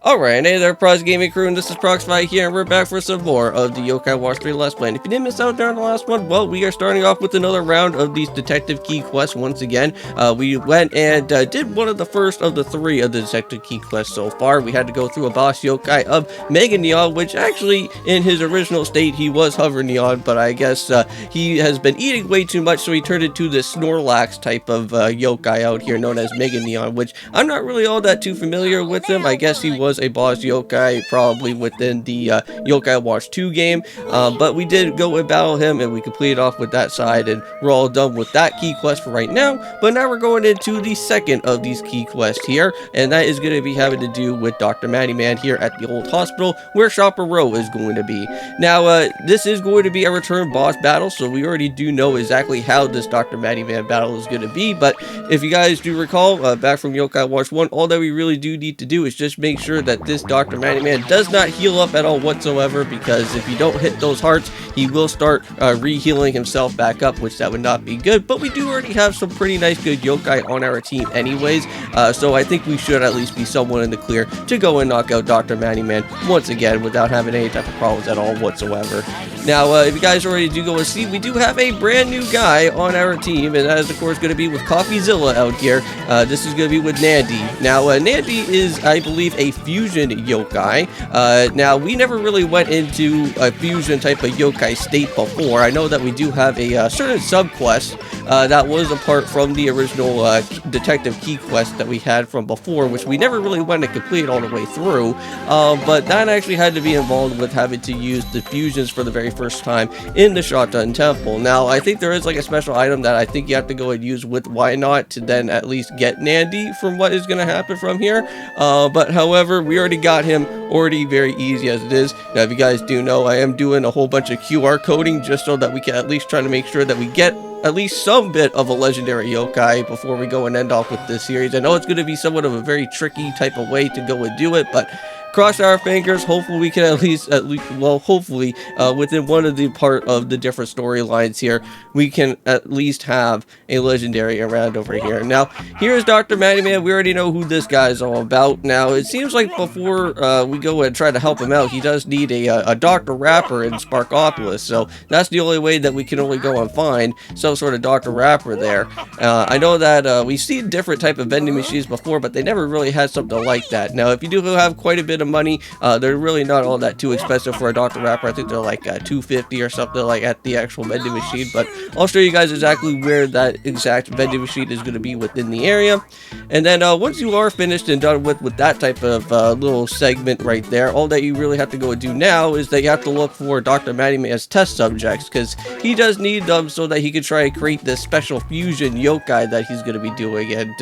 Alright, hey there, Prox Gaming Crew, and this is Proxify here, and we're back for some more of the Yokai Watch 3 Let's Play. And if you didn't miss out during the last one, well, we are starting off with another round of these detective key quests once again. We went and did one of the first of the three of the detective key quests so far. We had to go through a boss yokai of Mega Neon, which actually, in his original state, he was Hover Neon, but I guess he has been eating way too much, so he turned into this Snorlax type of yokai out here known as Mega Neon, which I'm not really all that too familiar with him. I guess he was a boss yokai probably within the Yokai Watch 2 game, but we did go and battle him and we completed off with that side, and we're all done with that key quest for right now. But now we're going into the second of these key quests here, and that is going to be having to do with Dr. Maddiman here at the old hospital where Shopper Row is going to be. Now this is going to be a return boss battle, so we already do know exactly how this Dr. Maddiman battle is going to be. But if you guys do recall back from Yokai Watch 1, all that we really do need to do is just make sure that this Dr. Maddiman does not heal up at all whatsoever, because if you don't hit those hearts, he will start re-healing himself back up, which that would not be good. But we do already have some pretty nice good yokai on our team anyways, so I think we should at least be somewhat in the clear to go and knock out Dr. Maddiman once again without having any type of problems at all whatsoever. Now, if you guys already do go and see, we do have a brand new guy on our team, and that is of course going to be with CoffeeZilla out here. This is going to be with Nandi. Now, Nandi is, I believe, a fusion yokai. Now, we never really went into a fusion type of yokai state before. I know that we do have a certain sub-quest that was apart from the original detective key quest that we had from before, which we never really went to complete all the way through, but that actually had to be involved with having to use the fusions for the very first time in the Shotgun Temple. Now, I think there is like a special item that I think you have to go and use with Why Not to then at least get Nandi from what is going to happen from here, but however, we already got him already very easy as it is. Now, if you guys do know, I am doing a whole bunch of QR coding just so that we can at least try to make sure that we get at least some bit of a legendary yokai before we go and end off with this series. I know it's going to be somewhat of a very tricky type of way to go and do it, but cross our fingers. Hopefully we can at least well, hopefully within one of the part of the different storylines here, we can at least have a legendary around over here. Now, here's Dr. Maddiman. We already know who this guy is all about. Now, it seems like before we go and try to help him out, he does need a Dr. Rapper in Sparkopolis, so that's the only way that we can only go and find some sort of Dr. Rapper there. I know that we've seen different type of vending machines before, but they never really had something like that. Now, if you do have quite a bit of money, they're really not all that too expensive for a Dr. Rapper. I think they're like $250 or something like at the actual vending machine, but I'll show you guys exactly where that exact vending machine is going to be within the area. And then once you are finished and done with that type of little segment right there, all that you really have to go and do now is that you have to look for Dr. Maddiman's test subjects, because he does need them so that he can try to create this special fusion yokai that he's going to be doing. And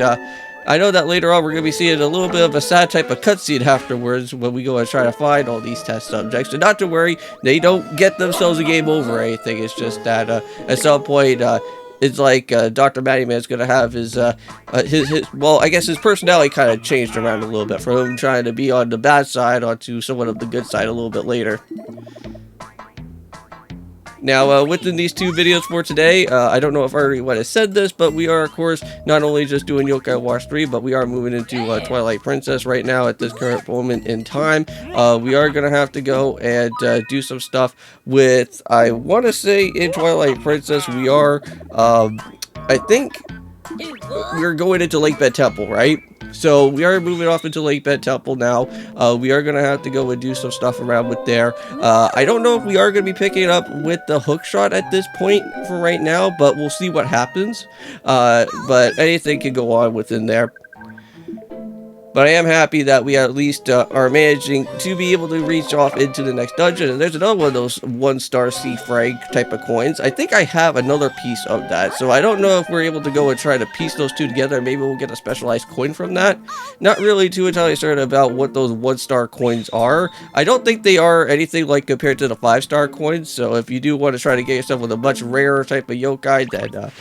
I know that later on we're going to be seeing a little bit of a sad type of cutscene afterwards when we go and try to find all these test subjects. And not to worry, they don't get themselves a game over or anything. It's just that at some point, it's like Dr. Maddiman's going to have his well, I guess his personality kind of changed around a little bit from him trying to be on the bad side onto somewhat of the good side a little bit later. Now, within these two videos for today, I don't know if I already went and said this, but we are, of course, not only just doing Yokai Watch 3, but we are moving into Twilight Princess right now at this current moment in time. We are going to have to go and do some stuff with, I want to say, in Twilight Princess, we are, I think, we're going into Lake Bed Temple, right? So we are moving off into Lake Bed Temple now. We are going to have to go and do some stuff around with there. I don't know if we are going to be picking it up with the hook shot at this point for right now, but we'll see what happens. But anything can go on within there. But I am happy that we at least are managing to be able to reach off into the next dungeon. And there's another one of those 1-star sea frag type of coins. I think I have another piece of that. So I don't know if we're able to go and try to piece those two together. Maybe we'll get a specialized coin from that. Not really too entirely certain about what those 1-star coins are. I don't think they are anything like compared to the 5-star coins. So if you do want to try to get yourself with a much rarer type of yokai, then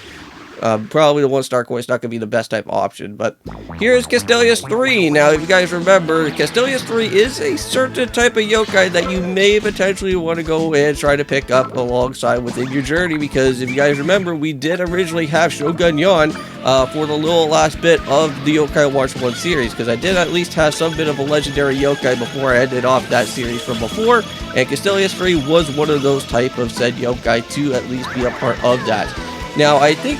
Probably the 1-star coin is not going to be the best type of option, but here's Castellius 3. Now, if you guys remember, Castellius 3 is a certain type of yokai that you may potentially want to go and try to pick up alongside within your journey, because if you guys remember, we did originally have Shogun Yon for the little last bit of the Yokai Watch 1 series, because I did at least have some bit of a legendary yokai before I ended off that series from before, and Castellius 3 was one of those type of said yokai to at least be a part of that. Now, I think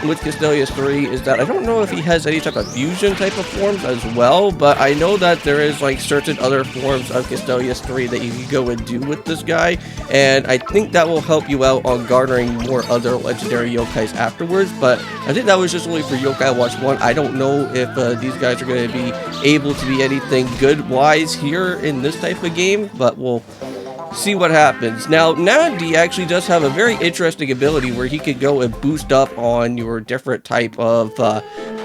with Castellius 3 is that I don't know if he has any type of fusion type of forms as well, but I know that there is like certain other forms of Castellius 3 that you can go and do with this guy, and I think that will help you out on garnering more other legendary yokais afterwards, but I think that was just only for Yokai Watch 1. I don't know if these guys are going to be able to be anything good-wise here in this type of game, but we'll see what happens. Now, Nandi actually does have a very interesting ability where he could go and boost up on your different type of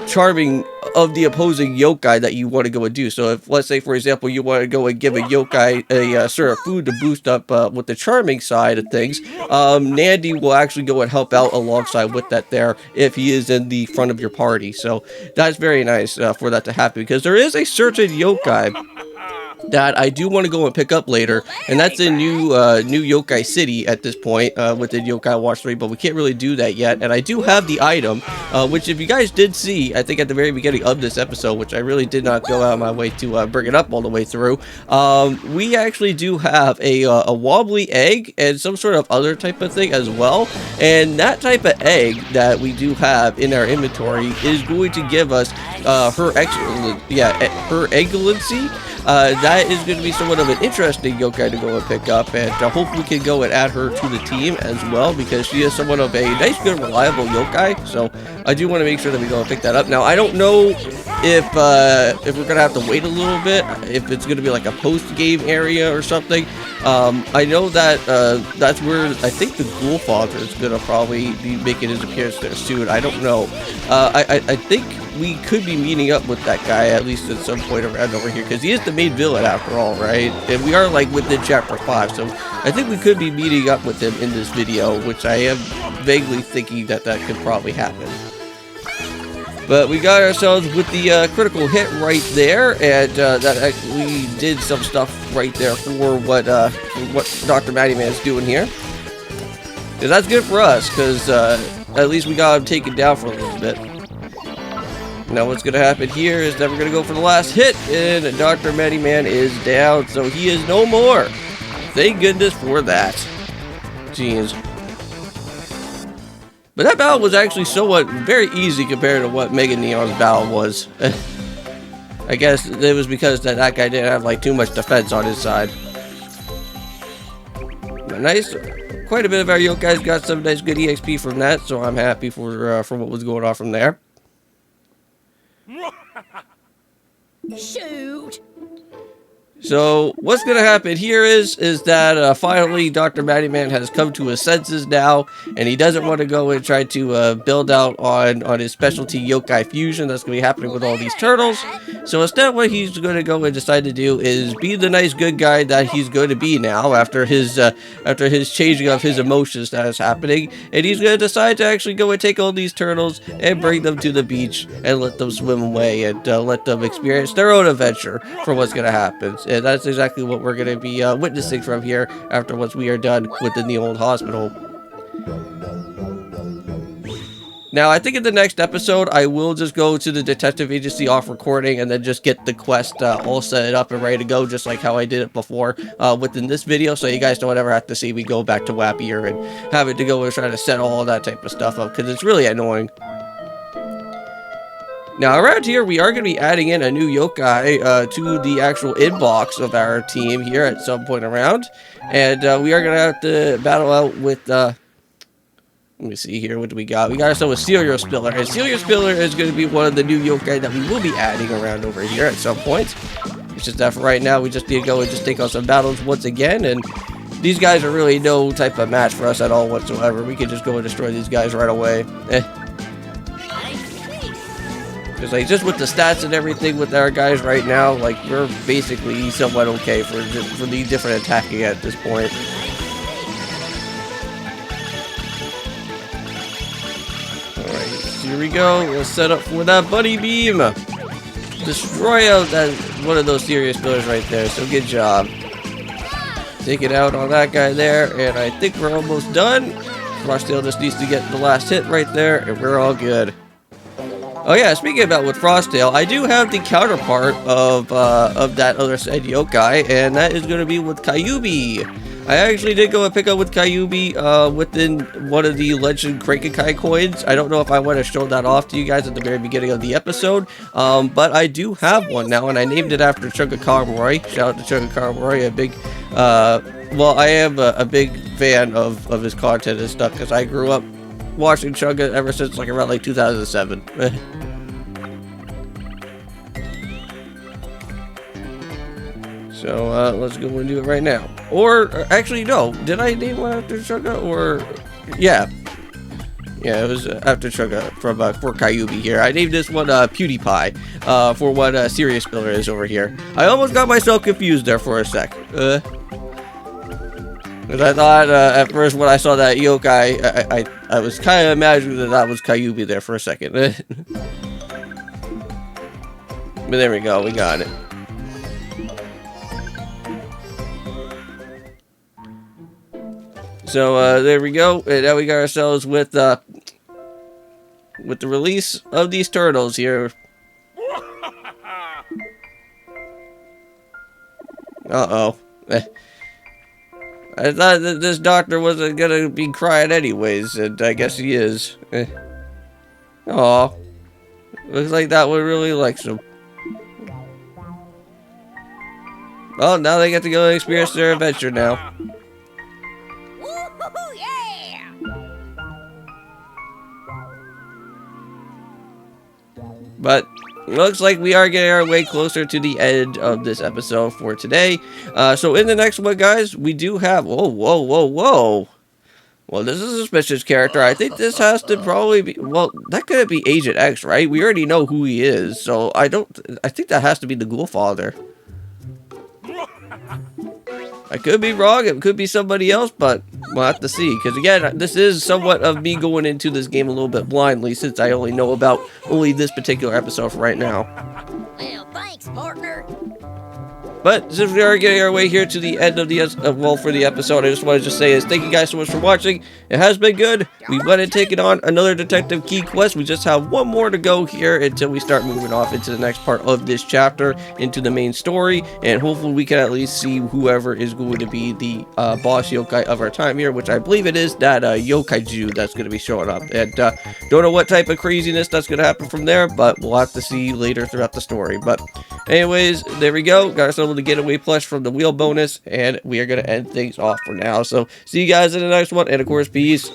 charming of the opposing yokai that you want to go and do. So if, let's say, for example, you want to go and give a yokai a sort of food to boost up with the charming side of things, Nandi will actually go and help out alongside with that there if he is in the front of your party. So that's very nice for that to happen, because there is a certain yokai that I do want to go and pick up later, and that's in new Yokai City at this point within Yokai Watch 3, but we can't really do that yet. And I do have the item, which if you guys did see, I think at the very beginning of this episode, which I really did not go out of my way to bring it up all the way through, we actually do have a wobbly egg and some sort of other type of thing as well, and that type of egg that we do have in our inventory is going to give us her excellency. That is going to be somewhat of an interesting yokai to go and pick up, and I hope we can go and add her to the team as well, because she is somewhat of a nice, good, reliable yokai. So I do want to make sure that we go and pick that up. Now, I don't know if we're going to have to wait a little bit, if it's going to be like a post-game area or something. I know that that's where I think the Ghoul Father is going to probably be making his appearance there soon. I don't know. I think we could be meeting up with that guy at least at some point around over here, because he is the main villain after all, right? And we are like within chapter 5, so I think we could be meeting up with him in this video, which I am vaguely thinking that that could probably happen. But we got ourselves with the critical hit right there, and that actually did some stuff right there for what Dr. Maddiman is doing here. And that's good for us, because at least we got him taken down for a little bit. Now what's going to happen here is that we're going to go for the last hit, and Dr. Maddiman is down, so he is no more. Thank goodness for that. Jeez. But that battle was actually somewhat very easy compared to what Mega Neon's battle was. I guess it was because that guy didn't have like too much defense on his side. But nice. Quite a bit of our yokais got some nice good EXP from that, so I'm happy for what was going on from there. Shoot! So what's going to happen here is that finally Dr. Maddiman has come to his senses now, and he doesn't want to go and try to build out on his specialty yokai fusion that's going to be happening with all these turtles. So instead what he's going to go and decide to do is be the nice good guy that he's going to be now after his changing of his emotions that is happening, and he's going to decide to actually go and take all these turtles and bring them to the beach and let them swim away and let them experience their own adventure for what's going to happen. And that's exactly what we're going to be witnessing from here after once we are done within the old hospital. Now, I think in the next episode, I will just go to the detective agency off recording and then just get the quest all set up and ready to go, just like how I did it before within this video, so you guys don't ever have to see me go back to Wappier and have it to go and try to set all that type of stuff up, because it's really annoying. Now, around here, we are going to be adding in a new yokai to the actual inbox of our team here at some point around. And we are going to have to battle out with, let me see here, what do we got? We got ourselves with Serial Spiller. And Serial Spiller is going to be one of the new yokai that we will be adding around over here at some point. It's just that for right now, we just need to go and just take on some battles once again. And these guys are really no type of match for us at all whatsoever. We can just go and destroy these guys right away. Because like just with the stats and everything with our guys right now, like we're basically somewhat okay for the different attacking at this point. Alright, here we go. Let's set up for that buddy beam. Destroy out that one of those serious pillars right there. So good job. Take it out on that guy there, and I think we're almost done. Frosttail just needs to get the last hit right there, and we're all good. Oh yeah, speaking about with Frosttail, I do have the counterpart of that other said yokai, and that is going to be with Kyubi. I actually did go and pick up with Kyubi within one of the Legend Krakenkai coins. I don't know if I want to show that off to you guys at the very beginning of the episode, but I do have one now, and I named it after Chugga Karamori. Shout out to Chugga Karamori, a big, well, I am a big fan of his content and stuff, because I grew up watching Chugga ever since like around like 2007. So let's go and do it right now. Or actually, no. Did I name one after Chugga? Or yeah, it was after Chugga from for Kyubi here. I named this one PewDiePie for what Serious Pillar is over here. I almost got myself confused there for a sec. Because I thought at first when I saw that yokai, I was kind of imagining that was Kyubi there for a second. But there we go. We got it. So there we go, and now we got ourselves with the release of these turtles here. Uh-oh. I thought that this doctor wasn't gonna be crying anyways, and I guess he is. Aw. Looks like that one really likes him. Well, now they get to go and experience their adventure now. But looks like we are getting our way closer to the end of this episode for today. So in the next one, guys, we do have... Whoa. Well, this is a suspicious character. I think this has to probably be... Well, that couldn't be Agent X, right? We already know who he is. So I think that has to be the Ghoul Father. I could be wrong. It could be somebody else, but we'll have to see. Because again, this is somewhat of me going into this game a little bit blindly, since I only know about this particular episode for right now. Well, thanks, partner. But since we are getting our way here to the end of the for the episode, I just wanted to say thank you guys so much for watching. It has been good. We went and taken on another detective key quest. We just have one more to go here until we start moving off into the next part of this chapter, into the main story, and hopefully we can at least see whoever is going to be the boss yokai of our time here, which I believe it is that yokaiju that's going to be showing up. And don't know what type of craziness that's going to happen from there, but we'll have to see later throughout the story. But anyways, there we go. Got ourselves the getaway plush from the wheel bonus, and we are going to end things off for now. So see you guys in the next one, and of course, peace.